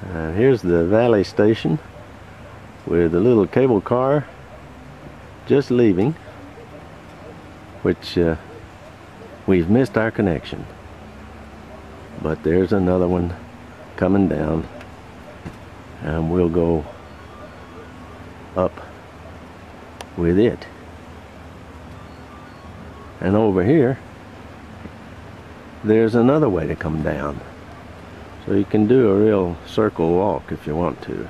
And here's the valley station with a little cable car just leaving, which we've missed our connection. But there's another one coming down, and we'll go up with it. And over here there's another way to come down, so you can do a real circle walk if you want to.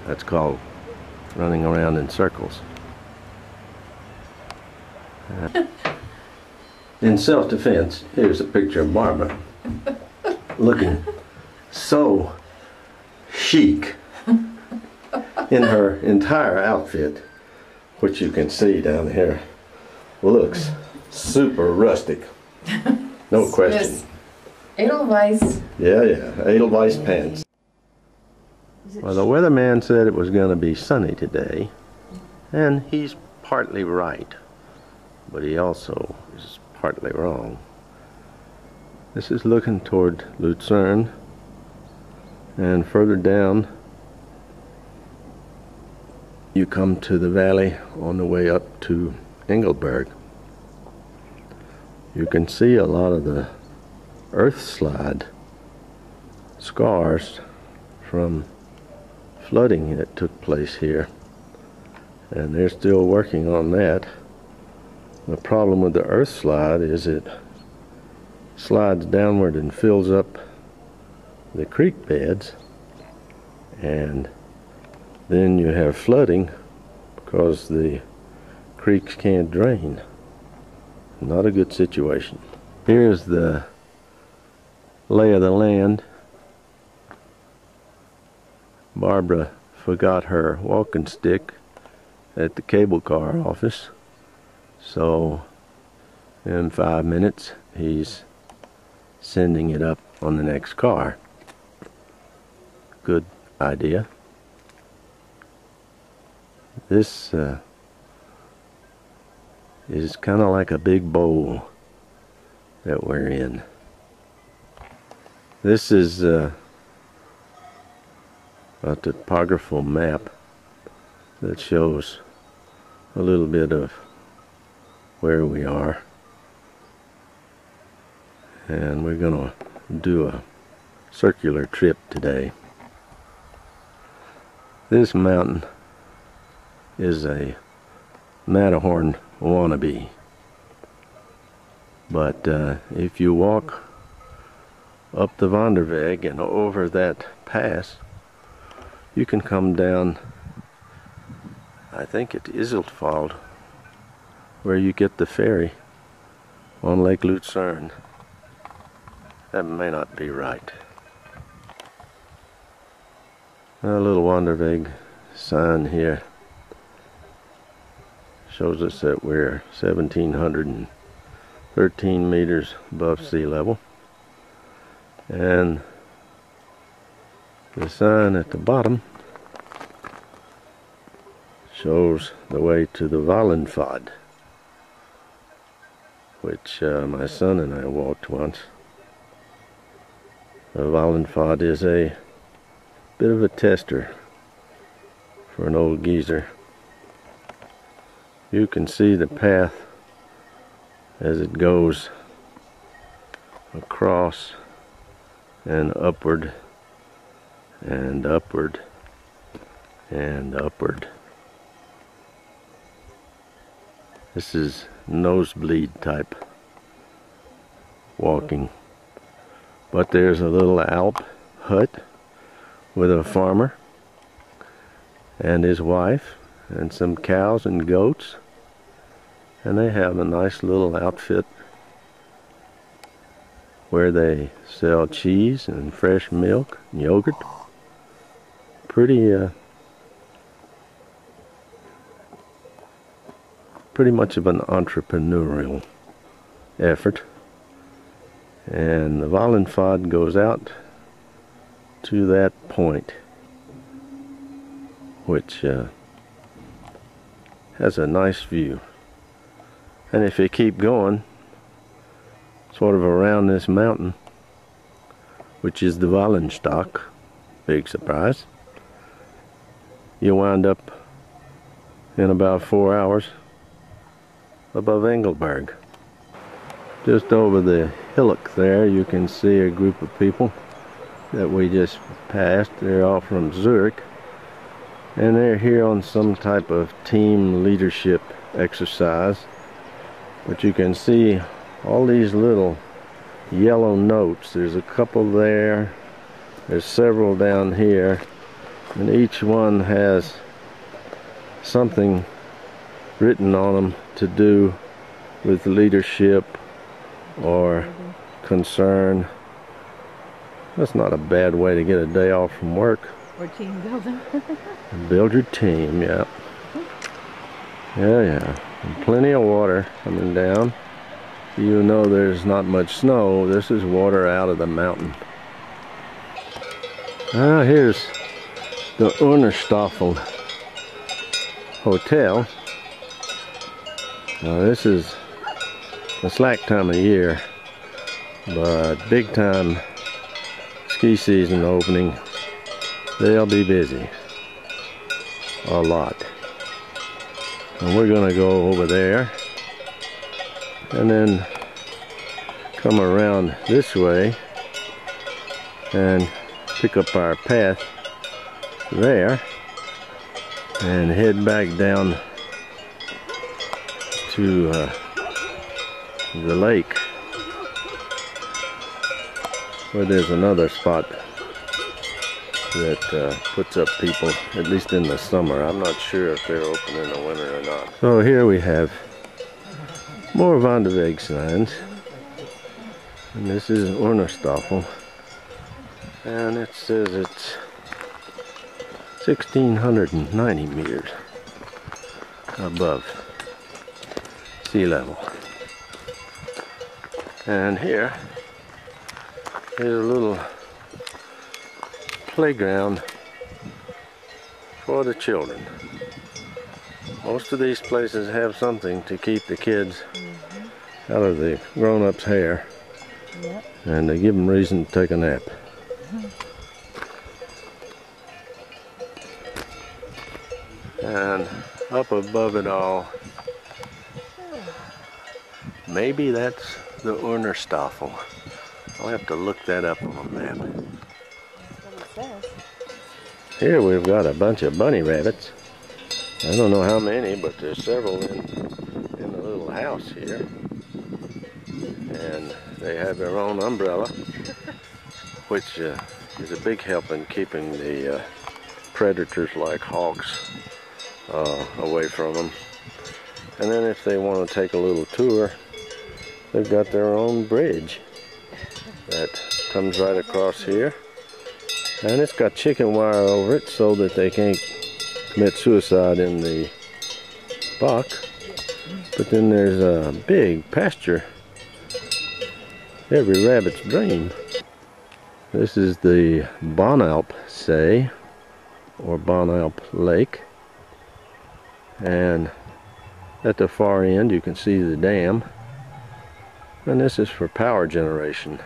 That's called running around in circles. In self-defense, here's a picture of Barbara looking so chic in her entire outfit, which you can see down here. Looks super rustic, no question. Yes. Edelweiss. Yeah, Edelweiss pants. Well, the weatherman said it was going to be sunny today, and he's partly right, but he also is partly wrong. This is looking toward Lucerne, and further down you come to the valley on the way up to Engelberg. You can see a lot of the earth slide scars from flooding that took place here, and they're still working on that. The problem with the earth slide is it slides downward and fills up the creek beds, and then you have flooding because the creeks can't drain. Not a good situation. Here's the lay of the land. Barbara forgot her walking stick at the cable car office, so in 5 minutes he's sending it up on the next car. Good idea. This is kind of like a big bowl that we're in. This is a topographical map that shows a little bit of where we are, and we're gonna do a circular trip today. This mountain is a Matterhorn wannabe, but if you walk up the Wanderweg and over that pass, you can come down, I think at Iseltfeld, where you get the ferry on Lake Lucerne. That may not be right. A little Wanderweg sign here shows us that we're 1,713 meters above sea level, and the sign at the bottom shows the way to the Wallenpfad, which my son and I walked once. The Wallenpfad is a bit of a tester for an old geezer. You can see the path as it goes across and upward and upward and upward. This is nosebleed type walking. But there's a little Alp hut with a farmer and his wife and some cows and goats, and they have a nice little outfit where they sell cheese and fresh milk and yogurt. Pretty much of an entrepreneurial effort. And the Wallenpfad goes out to that point, which has a nice view. And if you keep going sort of around this mountain, which is the Wallenstock. Big surprise. You wind up in about 4 hours above Engelberg. Just over the hillock there, you can see a group of people that we just passed. They're all from Zurich, and they're here on some type of team leadership exercise. But you can see all these little yellow notes. There's a couple there, there's several down here, and each one has something written on them to do with leadership or concern. That's not a bad way to get a day off from work. Or team building. Build your team, yeah. Yeah. And plenty of water coming down. You know there's not much snow. This is water out of the mountain. Here's the Urnerstoffel Hotel. Now this is the slack time of year, but big time ski season opening, they'll be busy a lot. And we're gonna go over there and then come around this way and pick up our path there and head back down to the lake, where there's another spot that puts up people, at least in the summer. I'm not sure if they're open in the winter or not. So here we have more Van de Weg signs, and this is Urnerstoffel, and it says it's 1,690 meters above sea level. And here is a little playground for the children. Most of these places have something to keep the kids out of the grown-ups' hair. Yep. And they give them reason to take a nap. And up above it all, maybe that's the Urnerstoffel. I'll have to look that up on a map. That's what it says. Here we've got a bunch of bunny rabbits. I don't know how many, but there's several in the little house here. And they have their own umbrella, which is a big help in keeping the predators like hawks away from them. And then if they want to take a little tour, they've got their own bridge that comes right across here, and it's got chicken wire over it so that they can't commit suicide in the buck. But then there's a big pasture, every rabbit's dream. This is the Bannalp See, or Bannalp Lake, and at the far end you can see the dam, and this is for power generation.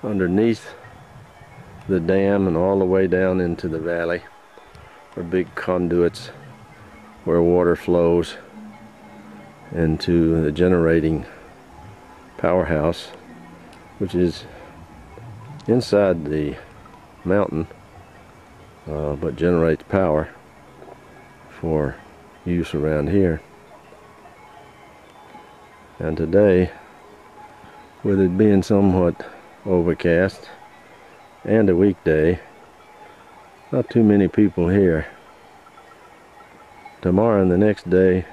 Underneath the dam and all the way down into the valley are big conduits where water flows into the generating powerhouse, which is inside the mountain, but generates power for use around here. And today, with it being somewhat overcast and a weekday, not too many people here. Tomorrow and the next day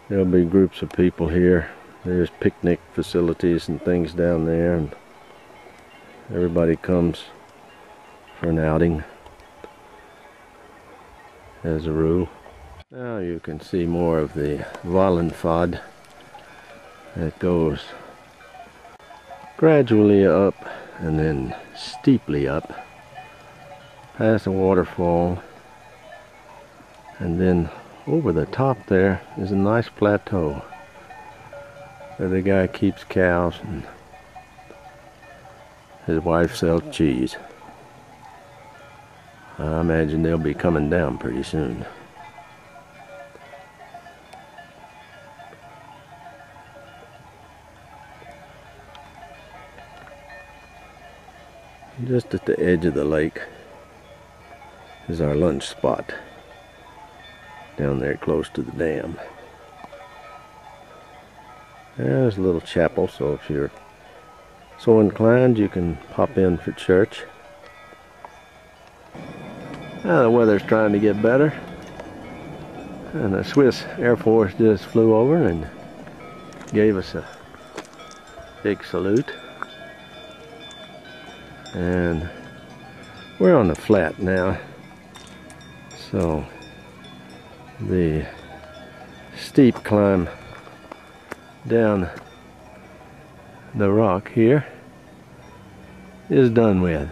there'll be groups of people here. There's picnic facilities and things down there, and everybody comes for an outing as a rule. Now you can see more of the Wallenpfad that goes gradually up and then steeply up past a waterfall, and then over the top there is a nice plateau where the guy keeps cows and His wife sells cheese. I imagine they'll be coming down pretty soon. Just at the edge of the lake is our lunch spot, down there close to the dam. There's a little chapel, so if you're so inclined, you can pop in for church. The weather's trying to get better, and the Swiss Air Force just flew over and gave us a big salute. And we're on the flat now, so the steep climb down the rock here is done with.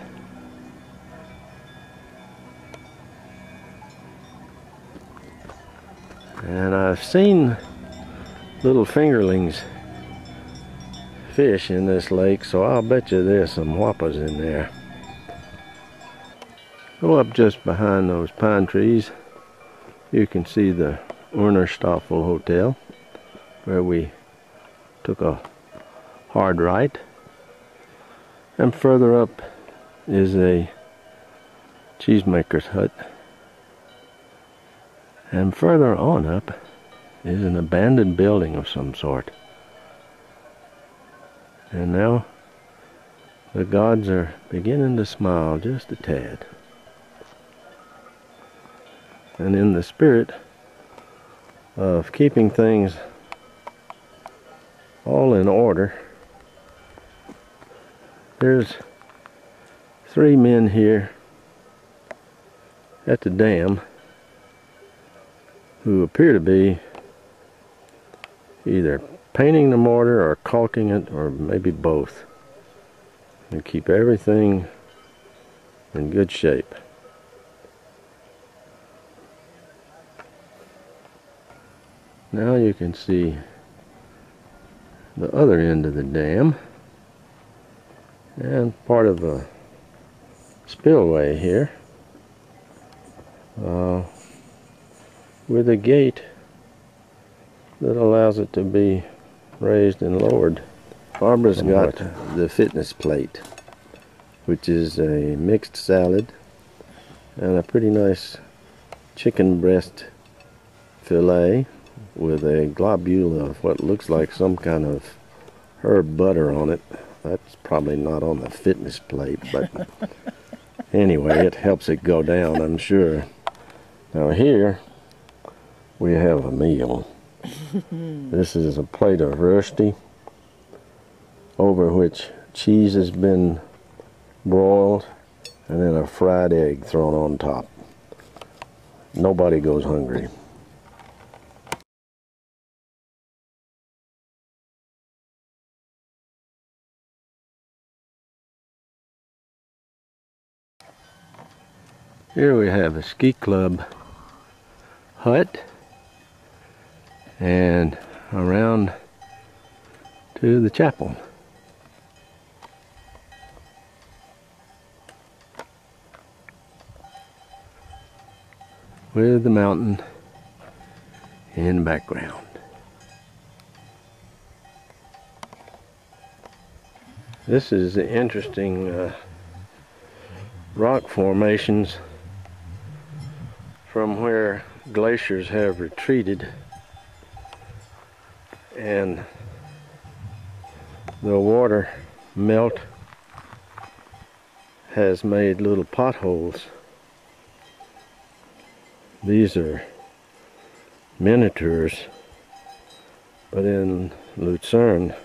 And I've seen little fingerlings fish in this lake, so I'll bet you there's some whoppers in there. Go up just behind those pine trees. You can see the Urnerstoffel Hotel, where we took a hard right. And further up is a cheesemaker's hut. And further on up is an abandoned building of some sort. And now the gods are beginning to smile just a tad. And in the spirit of keeping things all in order, there's 3 men here at the dam who appear to be either painting the mortar or caulking it, or maybe both, and keep everything in good shape. Now you can see the other end of the dam and part of a spillway here with a gate that allows it to be raised and lowered. Barbara's got the fitness plate, which is a mixed salad and a pretty nice chicken breast fillet with a globule of what looks like some kind of herb butter on it. That's probably not on the fitness plate, but anyway, it helps it go down, I'm sure. Now here we have a meal. This is a plate of rösti, over which cheese has been broiled and then a fried egg thrown on top. Nobody goes hungry. Here we have a ski club hut, and around to the chapel. With the mountain in the background. This is the interesting rock formations from where glaciers have retreated, and the water melt has made little potholes. These are miniatures, but in Lucerne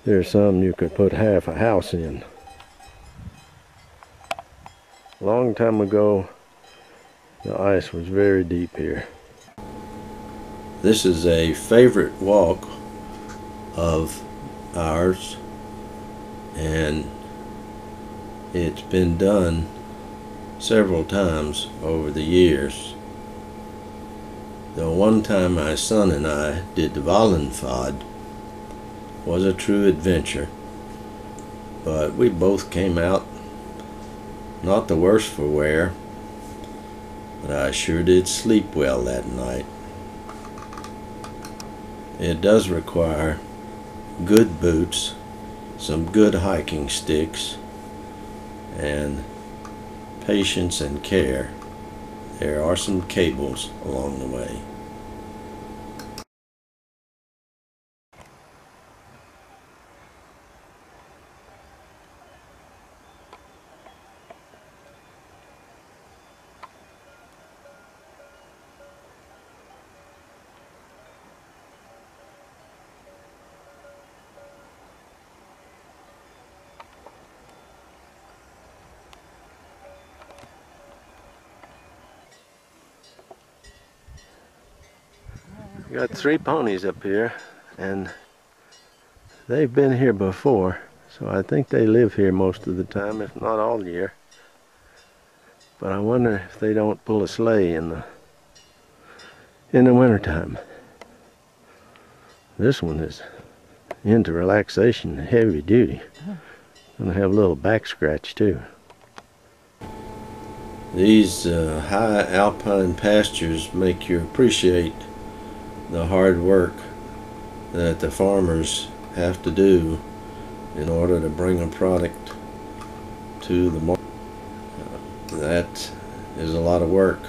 there's some you could put half a house in. A long time ago, the ice was very deep here. This is a favorite walk of ours, and it's been done several times over the years. The one time my son and I did the Wallenpfad was a true adventure. but we both came out not the worse for wear, but I sure did sleep well that night. It does require good boots, some good hiking sticks, and patience and care. There are some cables along the way. We got 3 ponies up here, and they've been here before, so I think they live here most of the time, if not all year. But I wonder if they don't pull a sleigh in the wintertime. This one is into relaxation, heavy duty. Gonna have a little back scratch too. These high alpine pastures make you appreciate the hard work that the farmers have to do in order to bring a product to the market. That is a lot of work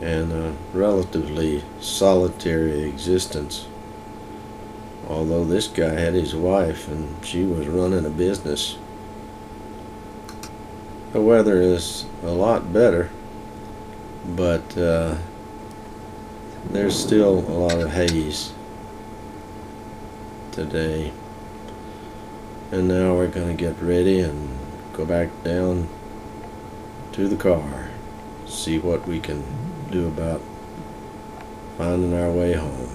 and a relatively solitary existence. Although this guy had his wife and she was running a business. The weather is a lot better, but there's still a lot of haze today. And now we're going to get ready and go back down to the car, see what we can do about finding our way home.